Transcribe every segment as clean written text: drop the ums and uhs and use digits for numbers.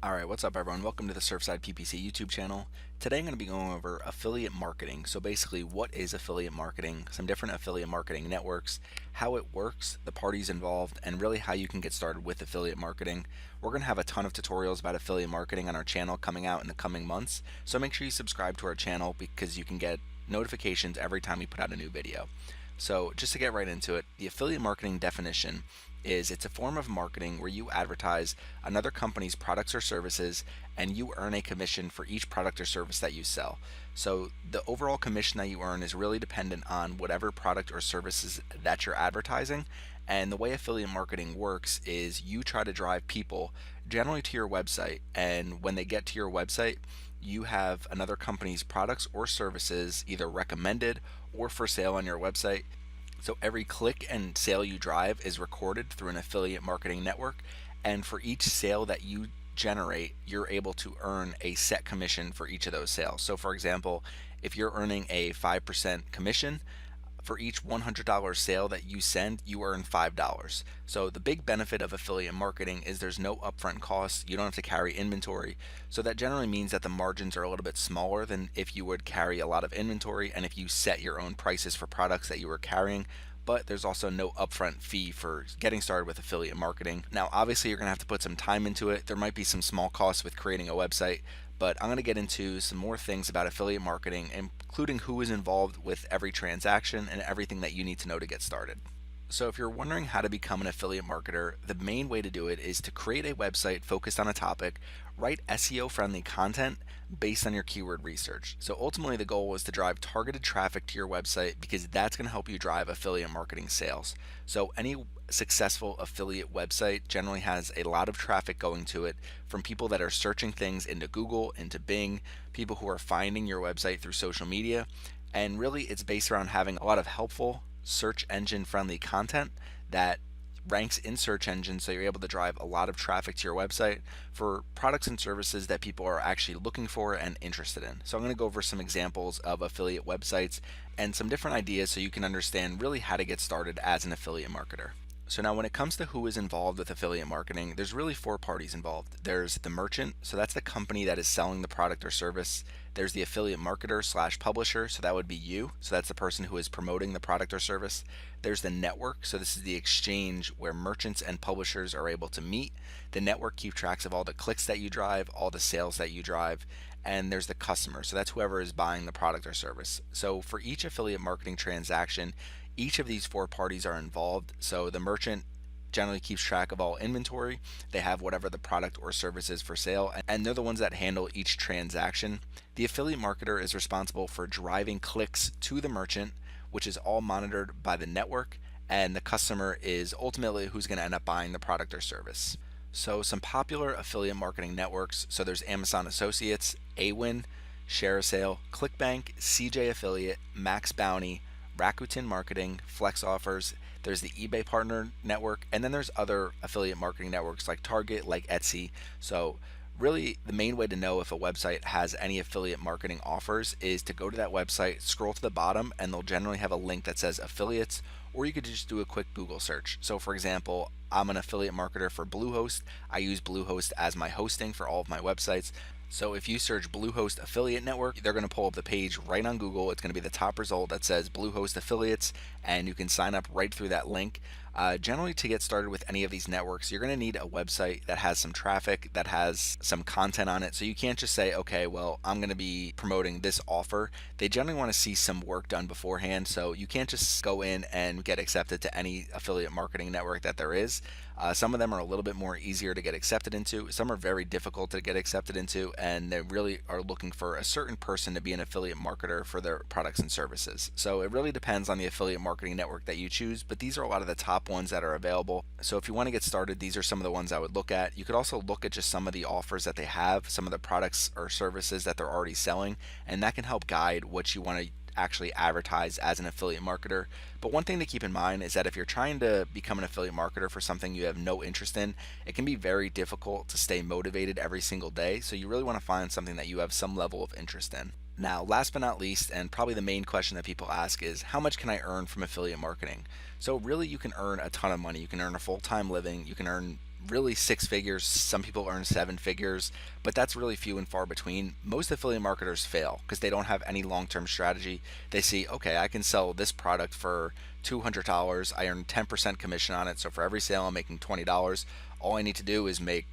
Alright, what's up everyone? Welcome to the Surfside PPC YouTube channel. Today I'm going to be going over affiliate marketing. So basically, what is affiliate marketing, some different affiliate marketing networks, how it works, the parties involved, and really how you can get started with affiliate marketing. We're going to have a ton of tutorials about affiliate marketing on our channel coming out in the coming months. So make sure you subscribe to our channel because you can get notifications every time we put out a new video. So just to get right into it, the affiliate marketing definition is it's a form of marketing where you advertise another company's products or services and you earn a commission for each product or service that you sell. So the overall commission that you earn is really dependent on whatever product or services that you're advertising. And the way affiliate marketing works is you try to drive people generally to your website, and when they get to your website, you have another company's products or services either recommended or for sale on your website. So every click and sale you drive is recorded through an affiliate marketing network, and for each sale that you generate, you're able to earn a set commission for each of those sales. So for example, if you're earning a 5% commission, for each $100 sale that you send, you earn $5. So the big benefit of affiliate marketing is there's no upfront costs. You don't have to carry inventory. So that generally means that the margins are a little bit smaller than if you would carry a lot of inventory and if you set your own prices for products that you were carrying. But there's also no upfront fee for getting started with affiliate marketing. Now, obviously, you're going to have to put some time into it. There might be some small costs with creating a website, but I'm going to get into some more things about affiliate marketing, including who is involved with every transaction and everything that you need to know to get started. So if you're wondering how to become an affiliate marketer, the main way to do it is to create a website focused on a topic, write SEO-friendly content based on your keyword research. So ultimately the goal is to drive targeted traffic to your website because that's going to help you drive affiliate marketing sales. So any successful affiliate website generally has a lot of traffic going to it from people that are searching things into Google, into Bing, people who are finding your website through social media, and really it's based around having a lot of helpful search engine friendly content that ranks in search engines, so you're able to drive a lot of traffic to your website for products and services that people are actually looking for and interested in. So I'm going to go over some examples of affiliate websites and some different ideas so you can understand really how to get started as an affiliate marketer. So now when it comes to who is involved with affiliate marketing, there's really four parties involved. There's the merchant, so that's the company that is selling the product or service. There's the affiliate marketer slash publisher, so that would be you. So that's the person who is promoting the product or service. There's the network, so this is the exchange where merchants and publishers are able to meet. The network keeps track of all the clicks that you drive, all the sales that you drive. And there's the customer, so that's whoever is buying the product or service. So for each affiliate marketing transaction, each of these four parties are involved. So the merchant generally keeps track of all inventory. They have whatever the product or service is for sale, and they're the ones that handle each transaction. The affiliate marketer is responsible for driving clicks to the merchant, which is all monitored by the network, and the customer is ultimately who's going to end up buying the product or service. So some popular affiliate marketing networks, so there's Amazon Associates, Awin, ShareASale, ClickBank, CJ Affiliate, MaxBounty, Rakuten Marketing, FlexOffers, there's the eBay Partner Network, and then there's other affiliate marketing networks like Target, like Etsy. So really the main way to know if a website has any affiliate marketing offers is to go to that website, scroll to the bottom, and they'll generally have a link that says affiliates, or you could just do a quick Google search. So for example, I'm an affiliate marketer for Bluehost. I use Bluehost as my hosting for all of my websites. So if you search Bluehost Affiliate Network, they're going to pull up the page right on Google. It's going to be the top result that says Bluehost Affiliates, and you can sign up right through that link. Generally, to get started with any of these networks, you're going to need a website that has some traffic, that has some content on it. So you can't just say, okay, well, I'm going to be promoting this offer. They generally want to see some work done beforehand. So you can't just go in and get accepted to any affiliate marketing network that there is. Some of them are a little bit more easier to get accepted into. Some are very difficult to get accepted into, and they really are looking for a certain person to be an affiliate marketer for their products and services. So it really depends on the affiliate marketing network that you choose, but these are a lot of the top ones that are available. So if you want to get started, these are some of the ones I would look at. You could also look at just some of the offers that they have, some of the products or services that they're already selling, and that can help guide what you want to actually advertise as an affiliate marketer. But one thing to keep in mind is that if you're trying to become an affiliate marketer for something you have no interest in, it can be very difficult to stay motivated every single day. So you really want to find something that you have some level of interest in. Now, last but not least, and probably the main question that people ask is, how much can I earn from affiliate marketing? So really you can earn a ton of money. You can earn a full-time living. You can earn really six figures. Some people earn seven figures, but that's really few and far between. Most affiliate marketers fail because they don't have any long-term strategy. They see, okay, I can sell this product for $200. I earn 10% commission on it. So for every sale, I'm making $20. All I need to do is make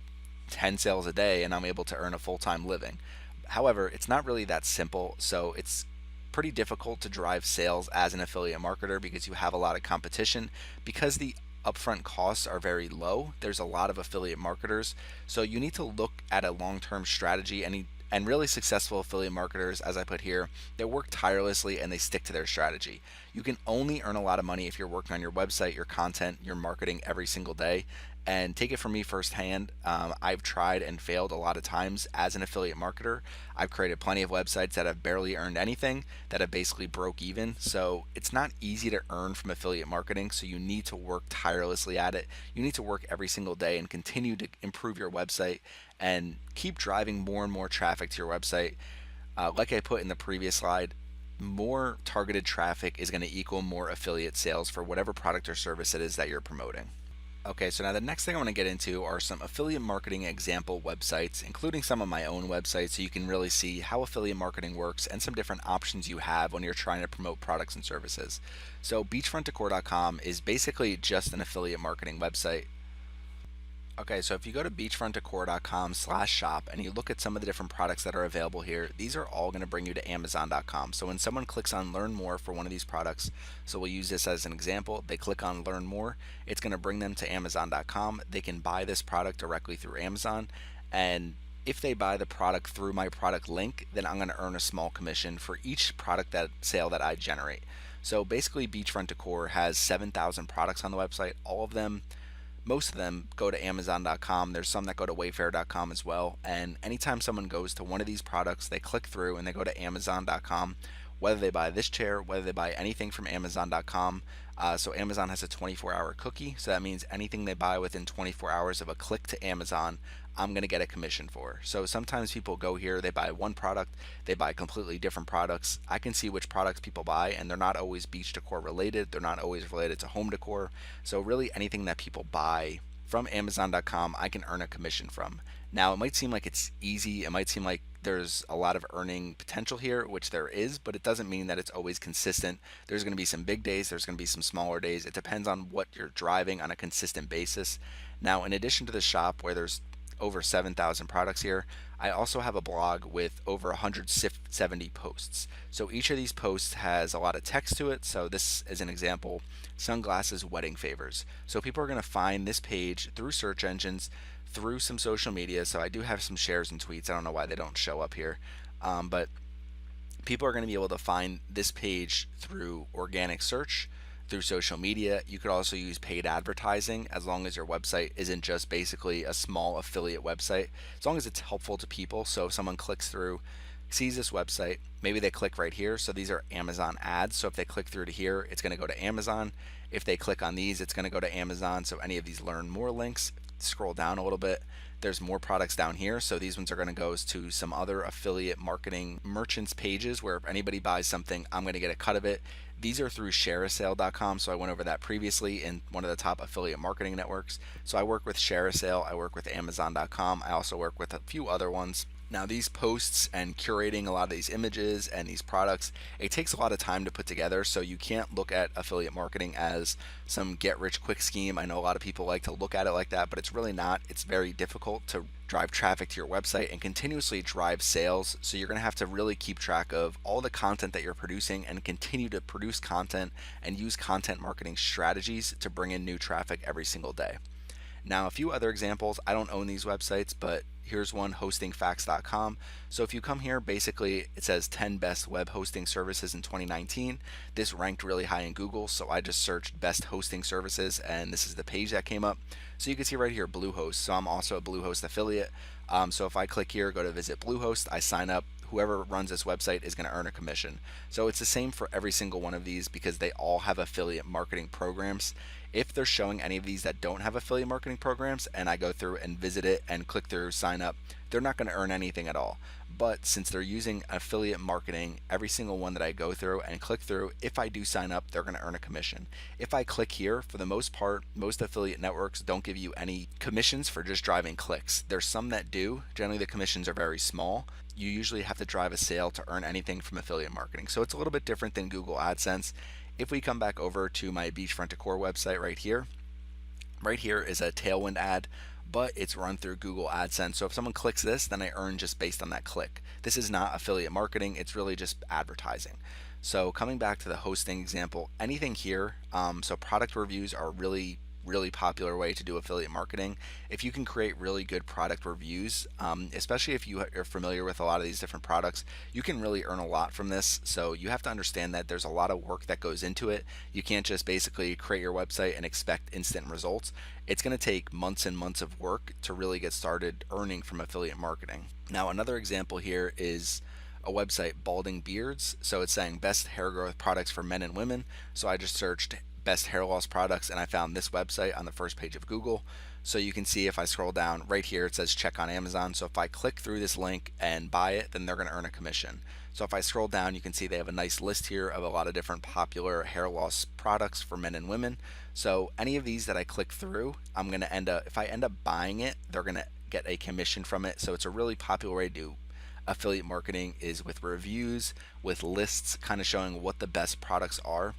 10 sales a day and I'm able to earn a full-time living. However, it's not really that simple. So it's pretty difficult to drive sales as an affiliate marketer because you have a lot of competition. Because the upfront costs are very low, there's a lot of affiliate marketers. So you need to look at a long-term strategy. And really successful affiliate marketers, as I put here, they work tirelessly and they stick to their strategy. You can only earn a lot of money if you're working on your website, your content, your marketing every single day. And take it from me firsthand, I've tried and failed a lot of times as an affiliate marketer. I've created plenty of websites that have barely earned anything, that have basically broke even. So it's not easy to earn from affiliate marketing. So you need to work tirelessly at it. You need to work every single day and continue to improve your website and keep driving more and more traffic to your website. Like I put in the previous slide, more targeted traffic is going to equal more affiliate sales for whatever product or service it is that you're promoting. Okay, so now the next thing I want to get into are some affiliate marketing example websites, including some of my own websites, so you can really see how affiliate marketing works and some different options you have when you're trying to promote products and services. So beachfrontdecor.com is basically just an affiliate marketing website. Okay, so if you go to beachfrontdecor.com/shop and you look at some of the different products that are available here, these are all going to bring you to Amazon.com. So when someone clicks on learn more for one of these products, so we'll use this as an example, they click on learn more, it's going to bring them to Amazon.com. They can buy this product directly through Amazon, and if they buy the product through my product link, then I'm going to earn a small commission for each product sale that I generate. So basically Beachfront Decor has 7,000 products on the website. Most of them go to Amazon.com. There's some that go to Wayfair.com as well. And anytime someone goes to one of these products, they click through and they go to Amazon.com, whether they buy this chair, whether they buy anything from Amazon.com. So Amazon has a 24-hour cookie. So that means anything they buy within 24 hours of a click to Amazon, I'm going to get a commission for. So sometimes people go here, they buy one product, they buy completely different products. I can see which products people buy, and they're not always beach decor related. They're not always related to home decor. So really anything that people buy from Amazon.com, I can earn a commission from. Now, it might seem like it's easy. It might seem like there's a lot of earning potential here, which there is, but it doesn't mean that it's always consistent. There's going to be some big days. There's going to be some smaller days. It depends on what you're driving on a consistent basis. Now, in addition to the shop where there's over 7,000 products here, I also have a blog with over 170 posts. So each of these posts has a lot of text to it. So this is an example, sunglasses wedding favors. So people are going to find this page through search engines, through some social media. So I do have some shares and tweets. I don't know why they don't show up here. But people are going to be able to find this page through organic search, through social media. You could also use paid advertising as long as your website isn't just basically a small affiliate website, as long as it's helpful to people. So if someone clicks through, sees this website, maybe they click right here. So these are Amazon ads. So if they click through to here, it's going to go to Amazon. If they click on these, it's going to go to Amazon. So any of these learn more links, scroll down a little bit, there's more products down here. So these ones are going to go to some other affiliate marketing merchants pages where if anybody buys something, I'm going to get a cut of it. These are through ShareASale.com. So I went over that previously in one of the top affiliate marketing networks. So I work with ShareASale, I work with Amazon.com. I also work with a few other ones. Now these posts and curating a lot of these images and these products, it takes a lot of time to put together. So you can't look at affiliate marketing as some get rich quick scheme. I know a lot of people like to look at it like that, but it's really not. It's very difficult to drive traffic to your website and continuously drive sales. So you're going to have to really keep track of all the content that you're producing and continue to produce content and use content marketing strategies to bring in new traffic every single day. Now, a few other examples. I don't own these websites, but here's one, hostingfacts.com. So if you come here, basically it says 10 best web hosting services in 2019. This ranked really high in Google, so I just searched best hosting services and this is the page that came up. So you can see right here, Bluehost. So I'm also a Bluehost affiliate. So if I click here, go to visit Bluehost, I sign up. whoever runs this website is going to earn a commission. So it's the same for every single one of these because they all have affiliate marketing programs. If they're showing any of these that don't have affiliate marketing programs and I go through and visit it and click through sign up, they're not going to earn anything at all. But since they're using affiliate marketing, every single one that I go through and click through, if I do sign up, they're going to earn a commission. If I click here, for the most part, most affiliate networks don't give you any commissions for just driving clicks. There's some that do. Generally, the commissions are very small. You usually have to drive a sale to earn anything from affiliate marketing. So it's a little bit different than Google AdSense. If we come back over to my beachfront decor website right here is a Tailwind ad, but it's run through Google AdSense. So if someone clicks this, then I earn just based on that click. This is not affiliate marketing, it's really just advertising. So coming back to the hosting example, anything here, so product reviews are really popular way to do affiliate marketing. If you can create really good product reviews, especially if you are familiar with a lot of these different products, you can really earn a lot from this. So you have to understand that there's a lot of work that goes into it. You can't just basically create your website and expect instant results. It's going to take months and months of work to really get started earning from affiliate marketing. Now, another example here is a website, Balding Beards. So it's saying best hair growth products for men and women. So I just searched best hair loss products and I found this website on the first page of Google. So you can see if I scroll down right here, it says check on Amazon. So if I click through this link and buy it, then they're going to earn a commission. So if I scroll down, you can see they have a nice list here of a lot of different popular hair loss products for men and women. So any of these that I click through, I'm going to end up, if I end up buying it, they're going to get a commission from it. So it's a really popular way to do affiliate marketing, is with reviews, with lists kind of showing what the best products are.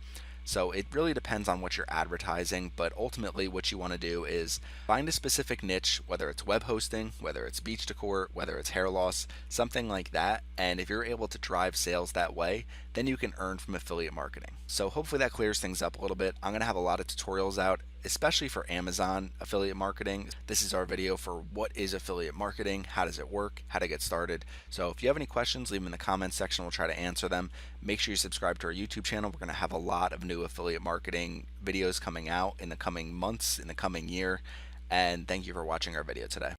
So it really depends on what you're advertising, but ultimately what you want to do is find a specific niche, whether it's web hosting, whether it's beach decor, whether it's hair loss, something like that. And if you're able to drive sales that way, then you can earn from affiliate marketing. So hopefully that clears things up a little bit. I'm going to have a lot of tutorials out, especially for Amazon affiliate marketing. This is our video for what is affiliate marketing, how does it work, how to get started. So if you have any questions, leave them in the comments section. We'll try to answer them. Make sure you subscribe to our YouTube channel. We're going to have a lot of new affiliate marketing videos coming out in the coming months, in the coming year. And thank you for watching our video today.